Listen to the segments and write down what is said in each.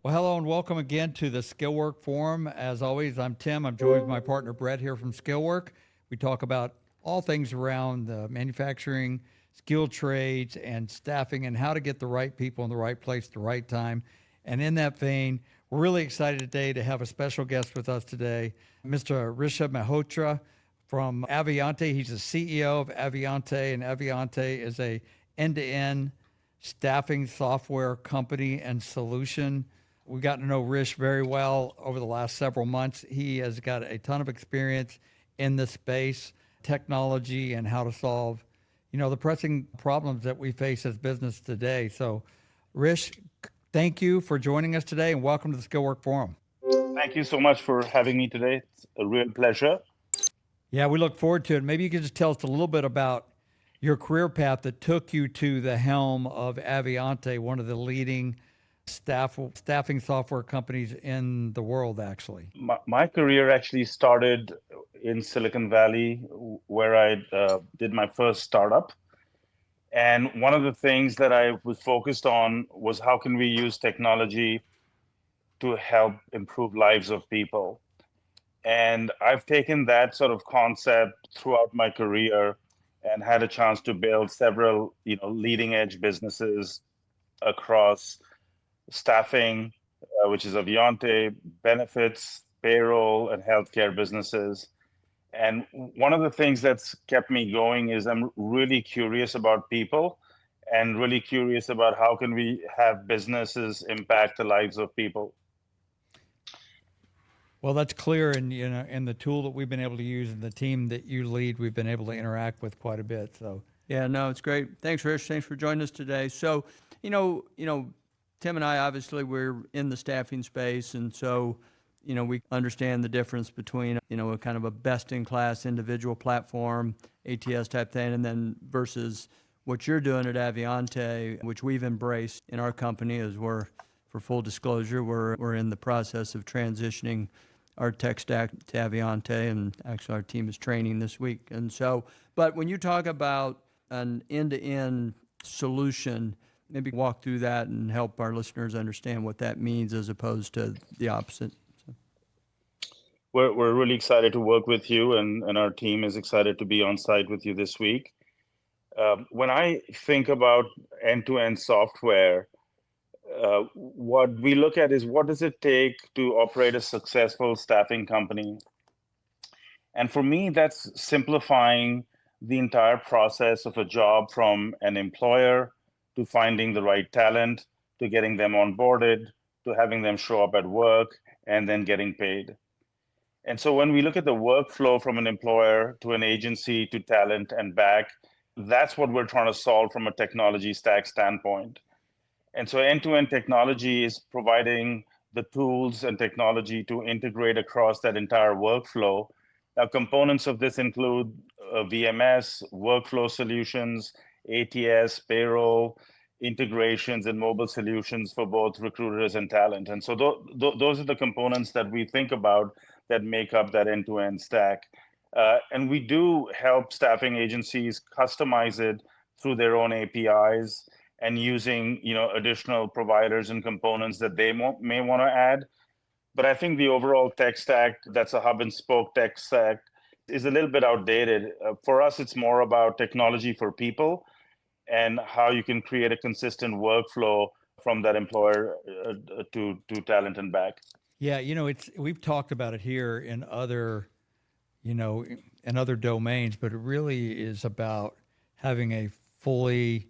Well, hello and welcome again to the Skillwork Forum. As always, I'm Tim. I'm joined with my partner Brett here from Skillwork. We talk about all things around manufacturing, skilled trades, and staffing, and how to get the right people in the right place at the right time. And in that vein, we're really excited today to have a special guest with us today, Mr. Rishabh Mehrotrara from Aviante. He's the CEO of Aviante, and Aviante is a end-to-end staffing software company and solution. We've gotten to know Rish very well over the last several months. He has got a ton of experience in this space, technology, and how to solve, the pressing problems that we face as business today. So, Rish, thank you for joining us today, and welcome to the Skillwork Forum. Thank you so much for having me today. It's a real pleasure. Yeah, we look forward to it. Maybe you could just tell us a little bit about your career path that took you to the helm of Aviante, one of the leading staffing software companies in the world, actually. My career actually started in Silicon Valley, where I did my first startup. And one of the things that I was focused on was how can we use technology to help improve lives of people. And I've taken that sort of concept throughout my career and had a chance to build several, leading edge businesses across staffing, which is Aviante, benefits, payroll, and healthcare businesses. And one of the things that's kept me going is I'm really curious about people and really curious about how can we have businesses impact the lives of people. Well, that's clear, and in the tool that we've been able to use and the team that you lead, we've been able to interact with quite a bit. So, yeah, no, it's great. Thanks, Rich. Thanks for joining us today. So, Tim and I, obviously, we're in the staffing space, and so, we understand the difference between, a kind of a best-in-class individual platform, ATS type thing, and then versus what you're doing at Aviante, which we've embraced in our company as for full disclosure, we're in the process of transitioning our tech stack to Aviante, and actually our team is training this week. And so, but when you talk about an end-to-end solution, maybe walk through that and help our listeners understand what that means as opposed to the opposite. So. We're really excited to work with you, and our team is excited to be on site with you this week. When I think about end-to-end software, what we look at is what does it take to operate a successful staffing company? And for me, that's simplifying the entire process of a job from an employer to finding the right talent, to getting them onboarded, to having them show up at work, and then getting paid. And so when we look at the workflow from an employer to an agency to talent and back, that's what we're trying to solve from a technology stack standpoint. And so end-to-end technology is providing the tools and technology to integrate across that entire workflow. Now, components of this include VMS, workflow solutions, ATS, payroll, integrations, and mobile solutions for both recruiters and talent. And so those are the components that we think about that make up that end-to-end stack. And we do help staffing agencies customize it through their own APIs and using additional providers and components that they may want to add. But I think the overall tech stack, that's a hub and spoke tech stack, is a little bit outdated. For us, it's more about technology for people and how you can create a consistent workflow from that employer to talent and back. Yeah, we've talked about it here in other domains, but it really is about having a fully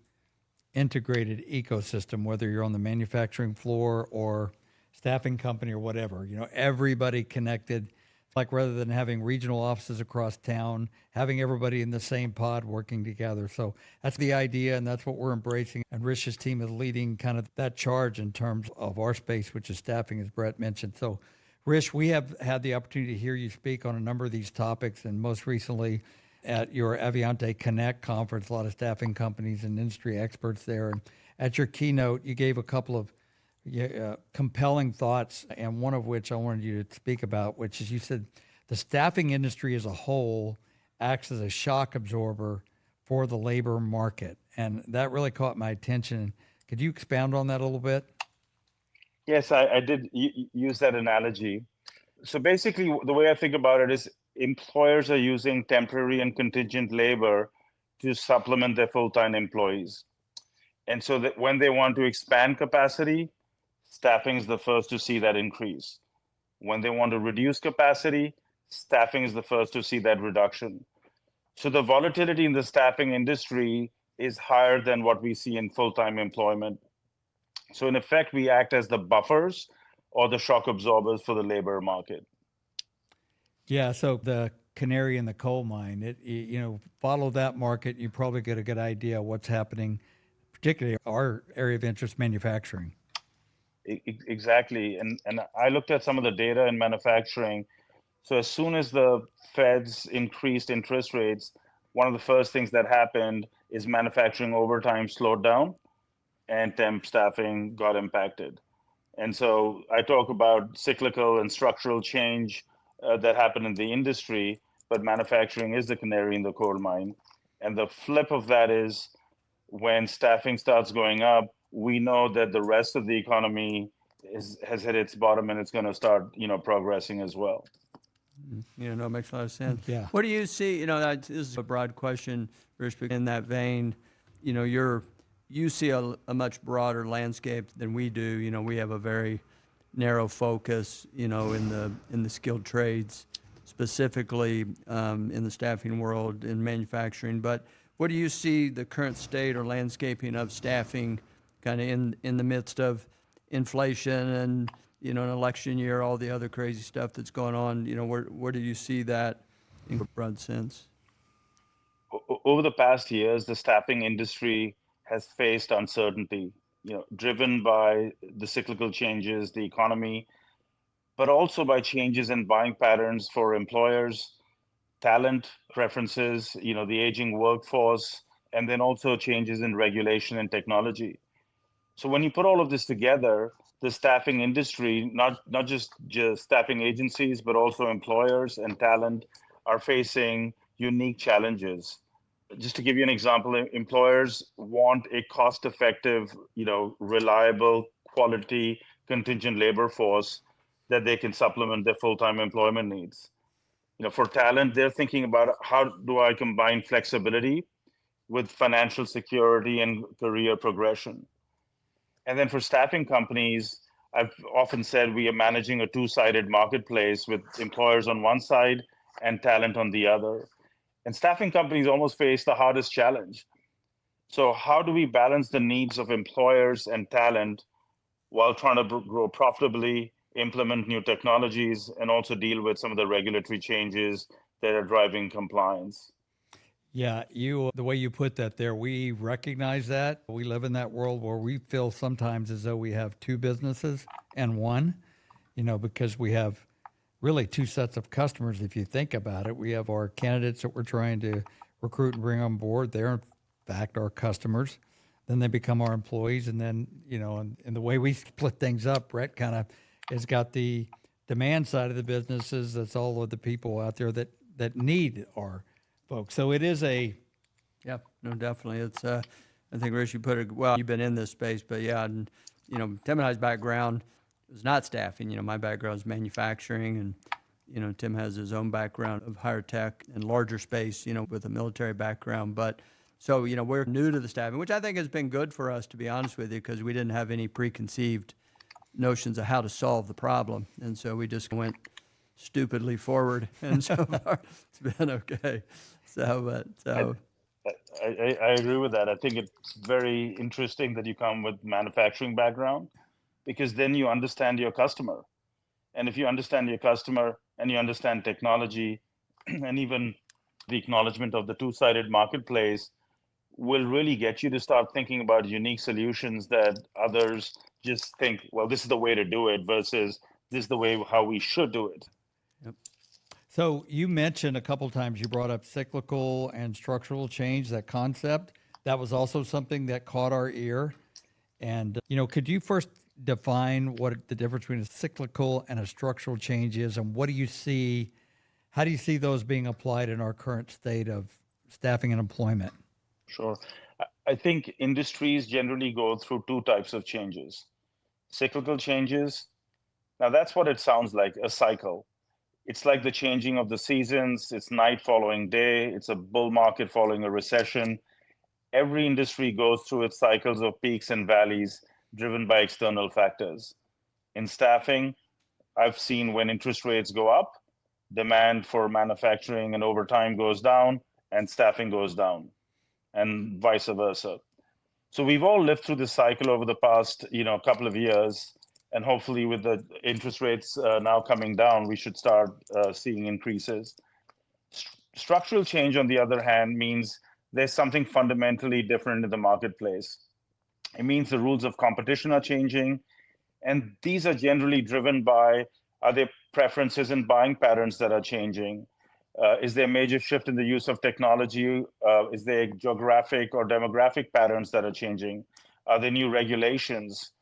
integrated ecosystem, whether you're on the manufacturing floor or staffing company or whatever, everybody connected, like rather than having regional offices across town, having everybody in the same pod working together. So that's the idea, and that's what we're embracing. And Rish's team is leading kind of that charge in terms of our space, which is staffing, as Brett mentioned. So Rish, we have had the opportunity to hear you speak on a number of these topics, and most recently at your Aviante Connect conference, a lot of staffing companies and industry experts there. And at your keynote, you gave a couple of compelling thoughts, and one of which I wanted you to speak about, which is you said the staffing industry as a whole acts as a shock absorber for the labor market. And that really caught my attention. Could you expound on that a little bit? Yes, I did use that analogy. So basically, the way I think about it is employers are using temporary and contingent labor to supplement their full-time employees. And so that when they want to expand capacity, staffing is the first to see that increase. When they want to reduce capacity, staffing is the first to see that reduction. So the volatility in the staffing industry is higher than what we see in full-time employment. So in effect, we act as the buffers or the shock absorbers for the labor market. Yeah, so the canary in the coal mine, follow that market, you probably get a good idea of what's happening, particularly our area of interest, manufacturing. Exactly. And I looked at some of the data in manufacturing. So as soon as the Feds increased interest rates, one of the first things that happened is manufacturing overtime slowed down and temp staffing got impacted. And so I talk about cyclical and structural change that happened in the industry, but manufacturing is the canary in the coal mine. And the flip of that is when staffing starts going up, we know that the rest of the economy has hit its bottom and it's going to start, progressing as well. No, it makes a lot of sense. Yeah. What do you see? This is a broad question, Rich, but in that vein, you see a much broader landscape than we do. We have a very narrow focus, in the skilled trades, specifically in the staffing world, in manufacturing. But what do you see the current state or landscaping of staffing kind of in the midst of inflation and, an election year, all the other crazy stuff that's going on? Where do you see that in a broad sense? Over the past years, the staffing industry has faced uncertainty, driven by the cyclical changes, the economy, but also by changes in buying patterns for employers, talent preferences, the aging workforce, and then also changes in regulation and technology. So when you put all of this together, the staffing industry, not just staffing agencies, but also employers and talent are facing unique challenges. Just to give you an example, employers want a cost-effective, reliable, quality contingent labor force that they can supplement their full-time employment needs. For talent, they're thinking about how do I combine flexibility with financial security and career progression. And then for staffing companies, I've often said we are managing a two-sided marketplace with employers on one side and talent on the other. And staffing companies almost face the hardest challenge. So how do we balance the needs of employers and talent while trying to grow profitably, implement new technologies, and also deal with some of the regulatory changes that are driving compliance? Yeah, the way you put that there, we recognize that. We live in that world where we feel sometimes as though we have two businesses and one, because we have really two sets of customers. If you think about it, we have our candidates that we're trying to recruit and bring on board. They're in fact our customers. Then they become our employees. And then, and the way we split things up, Brett kind of has got the demand side of the businesses. That's all of the people out there that need our folks. So it is Yeah, no, definitely. It's, I think, Rich, you put it well. You've been in this space, but yeah, and, Tim and I's background is not staffing. My background is manufacturing, and, Tim has his own background of higher tech and larger space, with a military background. But so, we're new to the staffing, which I think has been good for us, to be honest with you, because we didn't have any preconceived notions of how to solve the problem. And so we just went stupidly forward, and so far it's been okay. I agree with that. I think it's very interesting that you come with manufacturing background because then you understand your customer. And if you understand your customer and you understand technology and even the acknowledgement of the two-sided marketplace will really get you to start thinking about unique solutions that others just think, well, this is the way to do it versus this is the way how we should do it. Yep. So you mentioned a couple times, you brought up cyclical and structural change, that concept. That was also something that caught our ear. And, could you first define what the difference between a cyclical and a structural change is, and what do you see, how do you see those being applied in our current state of staffing and employment? Sure. I think industries generally go through two types of changes. Cyclical changes, now that's what it sounds like, a cycle. It's like the changing of the seasons, it's night following day, it's a bull market following a recession. Every industry goes through its cycles of peaks and valleys driven by external factors. In staffing, I've seen when interest rates go up, demand for manufacturing and overtime goes down, and staffing goes down, and vice versa. So we've all lived through this cycle over the past, couple of years, and hopefully with the interest rates now coming down, we should start seeing increases. Structural change, on the other hand, means there's something fundamentally different in the marketplace. It means the rules of competition are changing, and these are generally driven by, are there preferences and buying patterns that are changing? Is there a major shift in the use of technology? Is there geographic or demographic patterns that are changing? Are there new regulations?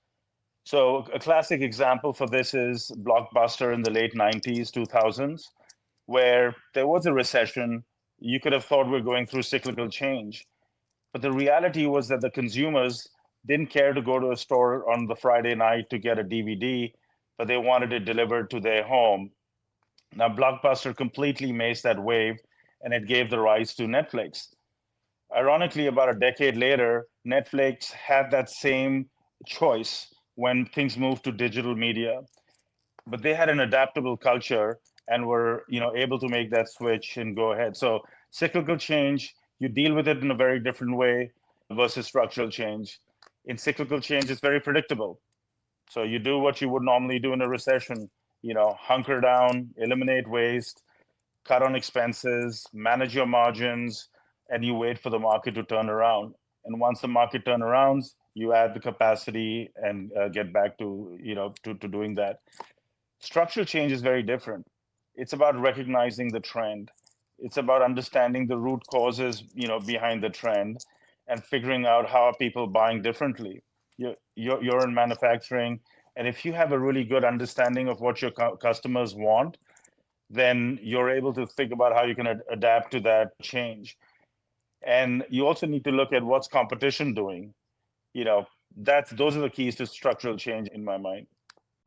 So a classic example for this is Blockbuster in the late 90s, 2000s, where there was a recession. You could have thought we're going through cyclical change. But the reality was that the consumers didn't care to go to a store on the Friday night to get a DVD, but they wanted it delivered to their home. Now, Blockbuster completely maced that wave, and it gave the rise to Netflix. Ironically, about a decade later, Netflix had that same choice when things moved to digital media, but they had an adaptable culture and were, able to make that switch and go ahead. So cyclical change, you deal with it in a very different way versus structural change. In cyclical change, it's very predictable. So you do what you would normally do in a recession, hunker down, eliminate waste, cut on expenses, manage your margins, and you wait for the market to turn around. And once the market turns around, you add the capacity and get back to, to doing that. Structural change is very different. It's about recognizing the trend. It's about understanding the root causes, behind the trend, and figuring out how are people buying differently. You're in manufacturing, and if you have a really good understanding of what your customers want, then you're able to think about how you can adapt to that change. And you also need to look at what's competition doing. Those are the keys to structural change in my mind.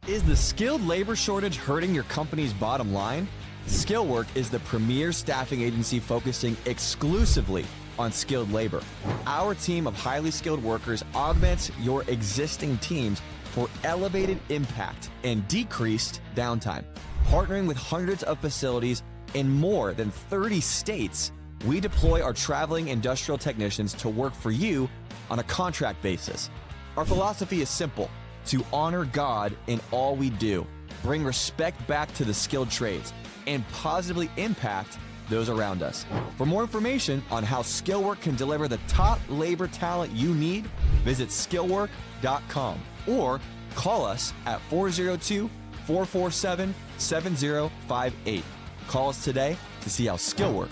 Is the skilled labor shortage hurting your company's bottom line? Skillwork is the premier staffing agency focusing exclusively on skilled labor. Our team of highly skilled workers augments your existing teams for elevated impact and decreased downtime. Partnering with hundreds of facilities in more than 30 states, we deploy our traveling industrial technicians to work for you on a contract basis. Our philosophy is simple: to honor God in all we do, bring respect back to the skilled trades, and positively impact those around us. For more information on how Skillwork can deliver the top labor talent you need, visit skillwork.com or call us at 402-447-7058. Call us today to see how Skillwork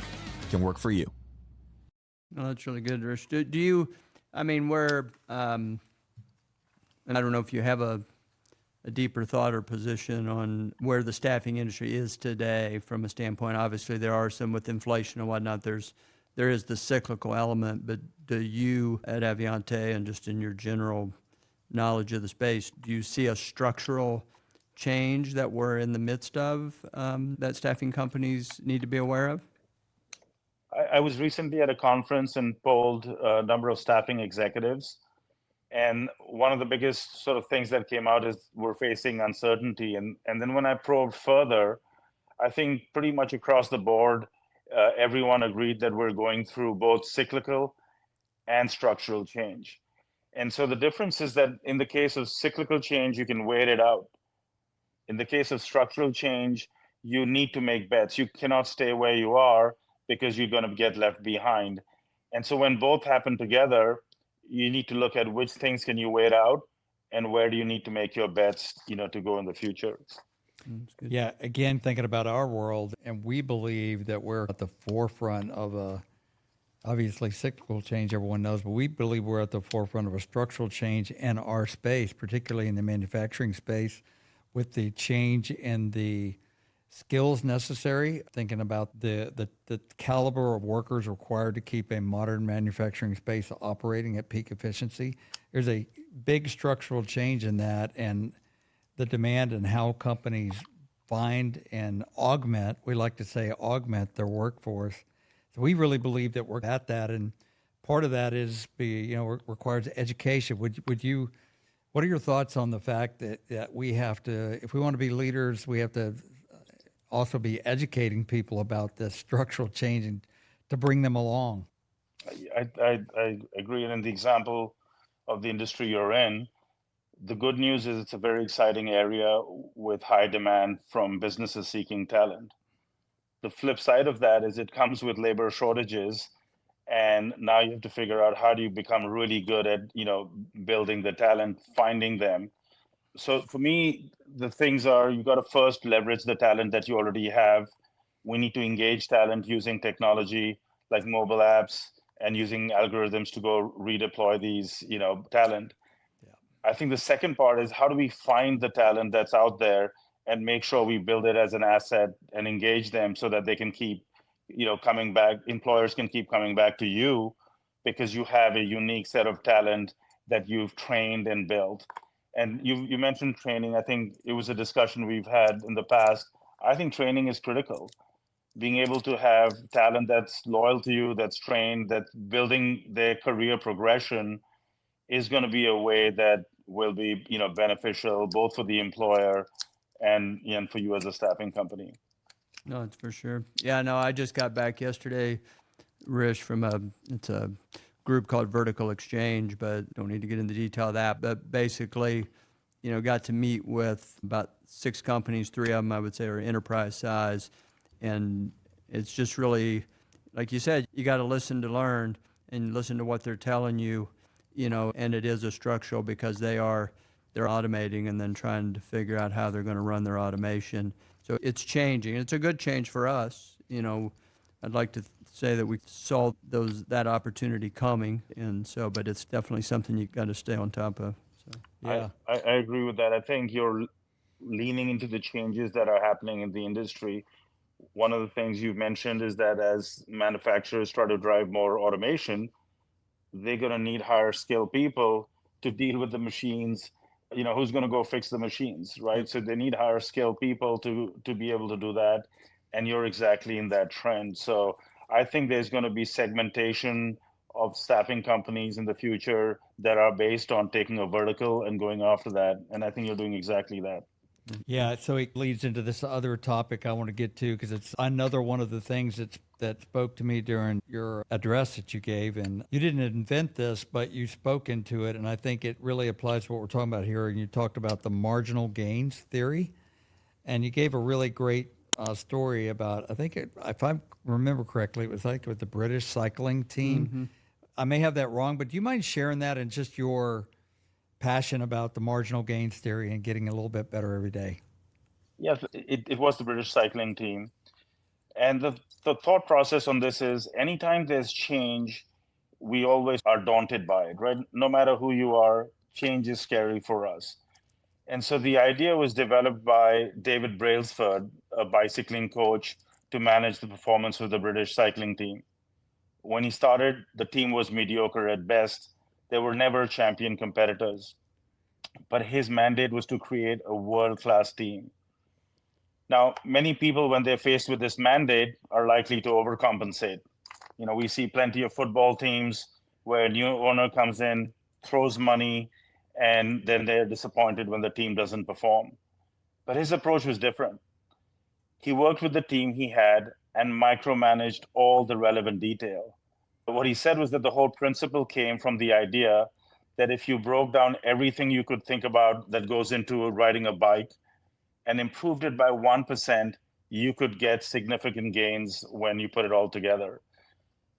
can work for you. No, that's really good, Rish. Do you, and I don't know if you have a deeper thought or position on where the staffing industry is today from a standpoint. Obviously, there are some with inflation and whatnot. There is the cyclical element, but do you at Aviante and just in your general knowledge of the space, do you see a structural change that we're in the midst of that staffing companies need to be aware of? I was recently at a conference and polled a number of staffing executives. And one of the biggest sort of things that came out is we're facing uncertainty. And then when I probed further, I think pretty much across the board, everyone agreed that we're going through both cyclical and structural change. And so the difference is that in the case of cyclical change, you can wait it out. In the case of structural change, you need to make bets. You cannot stay where you are because you're going to get left behind. And so when both happen together, you need to look at which things can you wait out and where do you need to make your bets, to go in the future. Yeah, again, thinking about our world, and we believe that we're at the forefront of a, obviously cyclical change, everyone knows, but we believe we're at the forefront of a structural change in our space, particularly in the manufacturing space, with the change in the skills necessary, thinking about the caliber of workers required to keep a modern manufacturing space operating at peak efficiency. There's a big structural change in that, and the demand and how companies find and augment, we like to say augment their workforce. So we really believe that we're at that, and part of that is requires education. Would you, what are your thoughts on the fact that we have to, if we want to be leaders, we have to also be educating people about this structural change and to bring them along? I agree. And in the example of the industry you're in, the good news is it's a very exciting area with high demand from businesses seeking talent. The flip side of that is it comes with labor shortages, and now you have to figure out how do you become really good at building the talent, finding them. So for me, the things are, you got to first leverage the talent that you already have. We need to engage talent using technology like mobile apps and using algorithms to go redeploy these talent. I think the second part is how do we find the talent that's out there and make sure we build it as an asset and engage them so that they can keep, coming back. Employers can keep coming back to you because you have a unique set of talent that you've trained and built. And you mentioned training. I think it was a discussion we've had in the past. I think training is critical. Being able to have talent that's loyal to you, that's trained, that's building their career progression is going to be a way that will be beneficial both for the employer and for you as a staffing company. No, it's for sure. Yeah, no, I just got back yesterday, Rish, from it's a group called Vertical Exchange, but don't need to get into detail of that. But basically, got to meet with about 6 companies. 3 of them, I would say, are enterprise size. And it's just really, like you said, you got to listen to learn and listen to what they're telling you, and it is a structural because they're automating and then trying to figure out how they're going to run their automation. So it's changing. It's a good change for us. I'd like to say that we saw that opportunity coming, and so, but it's definitely something you got to stay on top of. So Yeah. I agree with that. I think you're leaning into the changes that are happening in the industry. One of the things you've mentioned is that as manufacturers try to drive more automation, they're going to need higher skilled people to deal with the machines. Who's going to go fix the machines, right? So they need higher skilled people to be able to do that. And you're exactly in that trend. So I think there's going to be segmentation of staffing companies in the future that are based on taking a vertical and going after that. And I think you're doing exactly that. Yeah, so it leads into this other topic I want to get to because it's another one of the things that spoke to me during your address that you gave. And you didn't invent this, but you spoke into it, and I think it really applies to what we're talking about here. And you talked about the marginal gains theory, and you gave a really great story about, I think, if I remember correctly, it was like with the British cycling team. Mm-hmm. I may have that wrong, but do you mind sharing that and just your passion about the marginal gains theory and getting a little bit better every day? Yes, it was the British cycling team. And the thought process on this is anytime there's change, we always are daunted by it, right? No matter who you are, change is scary for us. And so the idea was developed by David Brailsford, a bicycling coach, to manage the performance of the British cycling team. When he started, the team was mediocre at best. They were never champion competitors. But his mandate was to create a world-class team. Now, many people, when they're faced with this mandate, are likely to overcompensate. We see plenty of football teams where a new owner comes in, throws money, and then they're disappointed when the team doesn't perform. But his approach was different. He worked with the team he had and micromanaged all the relevant detail. But what he said was that the whole principle came from the idea that if you broke down everything you could think about that goes into riding a bike and improved it by 1%, you could get significant gains when you put it all together.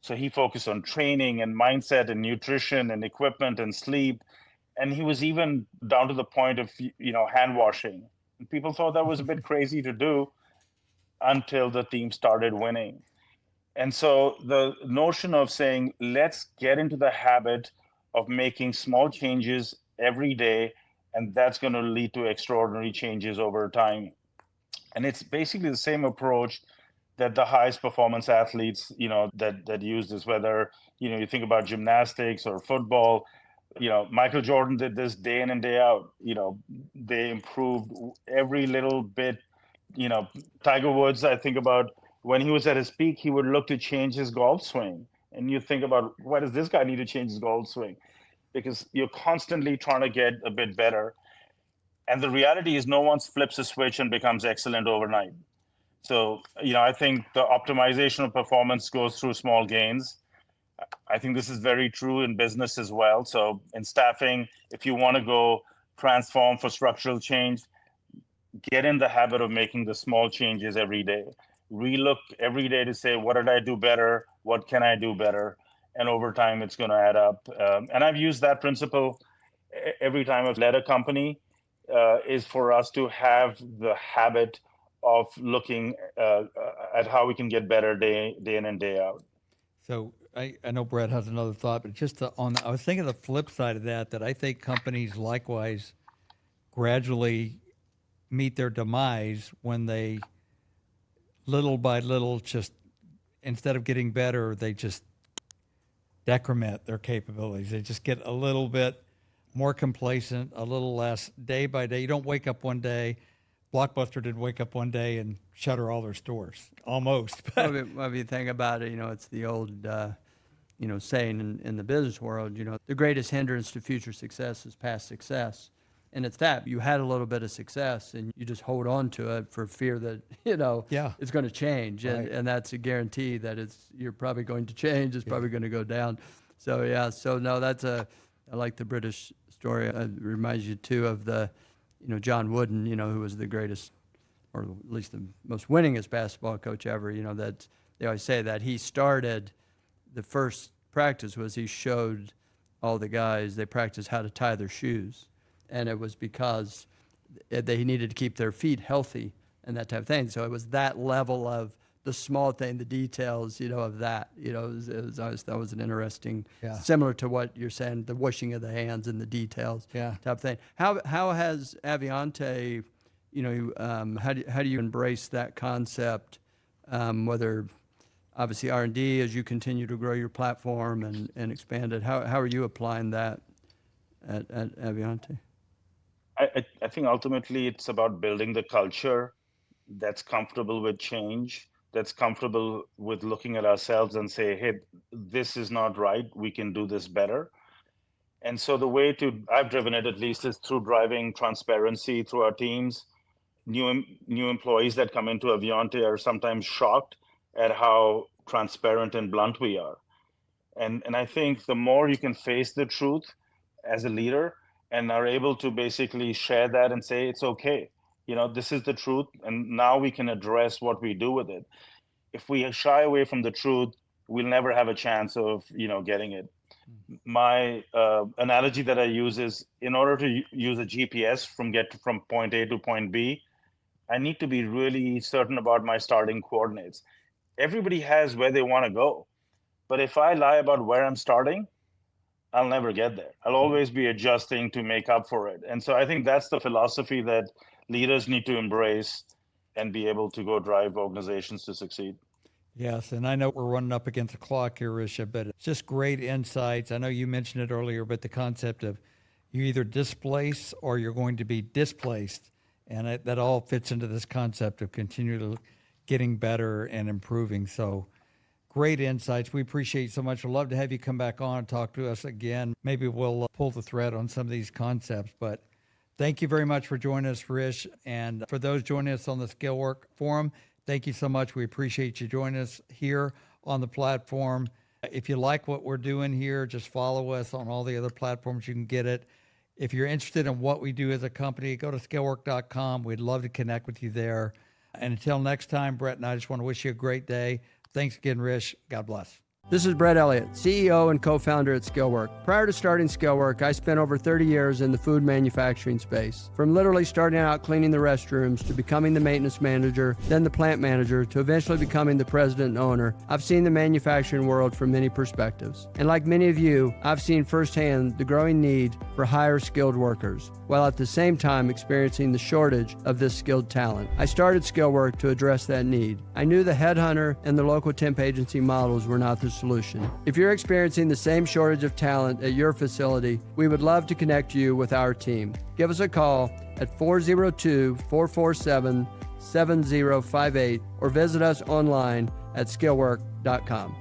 So he focused on training and mindset and nutrition and equipment and sleep. And he was even down to the point of, hand washing. And people thought that was a bit crazy to do until the team started winning. And so the notion of saying, let's get into the habit of making small changes every day, and that's going to lead to extraordinary changes over time. And it's basically the same approach that the highest performance athletes, that use this, whether, you think about gymnastics or football, Michael Jordan did this day in and day out. They improved every little bit. Tiger Woods, I think about when he was at his peak, he would look to change his golf swing. And you think about, why does this guy need to change his golf swing? Because you're constantly trying to get a bit better. And the reality is no one flips a switch and becomes excellent overnight. So, I think the optimization of performance goes through small gains. I think this is very true in business as well. So in staffing, if you want to go transform for structural change, get in the habit of making the small changes every day. Relook every day to say, what did I do better? What can I do better? And over time, it's going to add up. And I've used that principle every time I've led a company, is for us to have the habit of looking at how we can get better day in and day out. So I know Brett has another thought, but just I was thinking the flip side of that I think companies likewise gradually meet their demise when they, little by little, just instead of getting better, they just decrement their capabilities. They just get a little bit more complacent, a little less day by day. You don't wake up one day. Blockbuster didn't wake up one day and shutter all their stores, almost. Well, if you think about it, it's the old, saying in the business world, the greatest hindrance to future success is past success. And it's that you had a little bit of success and you just hold on to it for fear that, it's going to change. Right. And that's a guarantee that you're probably going to change. It's probably going to go down. So, yeah. So, no, I like the British story. It reminds you, too, of the, John Wooden, who was the greatest, or at least the most winningest basketball coach ever, that they always say that he started, the first practice was he showed all the guys, they practiced how to tie their shoes. And it was because they needed to keep their feet healthy and that type of thing. So it was that level of the small thing, the details, of that. That was an interesting, similar to what you're saying, the washing of the hands and the details type of thing. How has Aviante, how do you embrace that concept, whether obviously R&D as you continue to grow your platform and expand it? How are you applying that at Aviante? I think ultimately it's about building the culture that's comfortable with change, that's comfortable with looking at ourselves and say, hey, this is not right. We can do this better. And so the way I've driven it at least, is through driving transparency through our teams. New employees that come into Aviante are sometimes shocked at how transparent and blunt we are. And I think the more you can face the truth as a leader and are able to basically share that and say, it's okay, this is the truth, and now we can address what we do with it. If we shy away from the truth, we'll never have a chance of, getting it. My analogy that I use is, in order to use a GPS from point A to point B, I need to be really certain about my starting coordinates. Everybody has where they want to go. But if I lie about where I'm starting, I'll never get there. I'll always be adjusting to make up for it. And so I think that's the philosophy that leaders need to embrace and be able to go drive organizations to succeed. Yes, and I know we're running up against the clock here, Rishabh, but it's just great insights. I know you mentioned it earlier, but the concept of you either displace or you're going to be displaced, and that all fits into this concept of continually getting better and improving. So great insights. We appreciate you so much. We'd love to have you come back on and talk to us again. Maybe we'll pull the thread on some of these concepts, but thank you very much for joining us, Rish. And for those joining us on the Skillwork Forum, thank you so much. We appreciate you joining us here on the platform. If you like what we're doing here, just follow us on all the other platforms. You can get it. If you're interested in what we do as a company, go to skillwork.com. We'd love to connect with you there. And until next time, Brett and I just want to wish you a great day. Thanks again, Rish. God bless. This is Brett Elliott, CEO and co-founder at Skillwork. Prior to starting Skillwork, I spent over 30 years in the food manufacturing space. From literally starting out cleaning the restrooms to becoming the maintenance manager, then the plant manager, to eventually becoming the president and owner, I've seen the manufacturing world from many perspectives. And like many of you, I've seen firsthand the growing need for higher skilled workers, while at the same time experiencing the shortage of this skilled talent. I started Skillwork to address that need. I knew the headhunter and the local temp agency models were not the solution. If you're experiencing the same shortage of talent at your facility, we would love to connect you with our team. Give us a call at 402-447-7058 or visit us online at skillwork.com.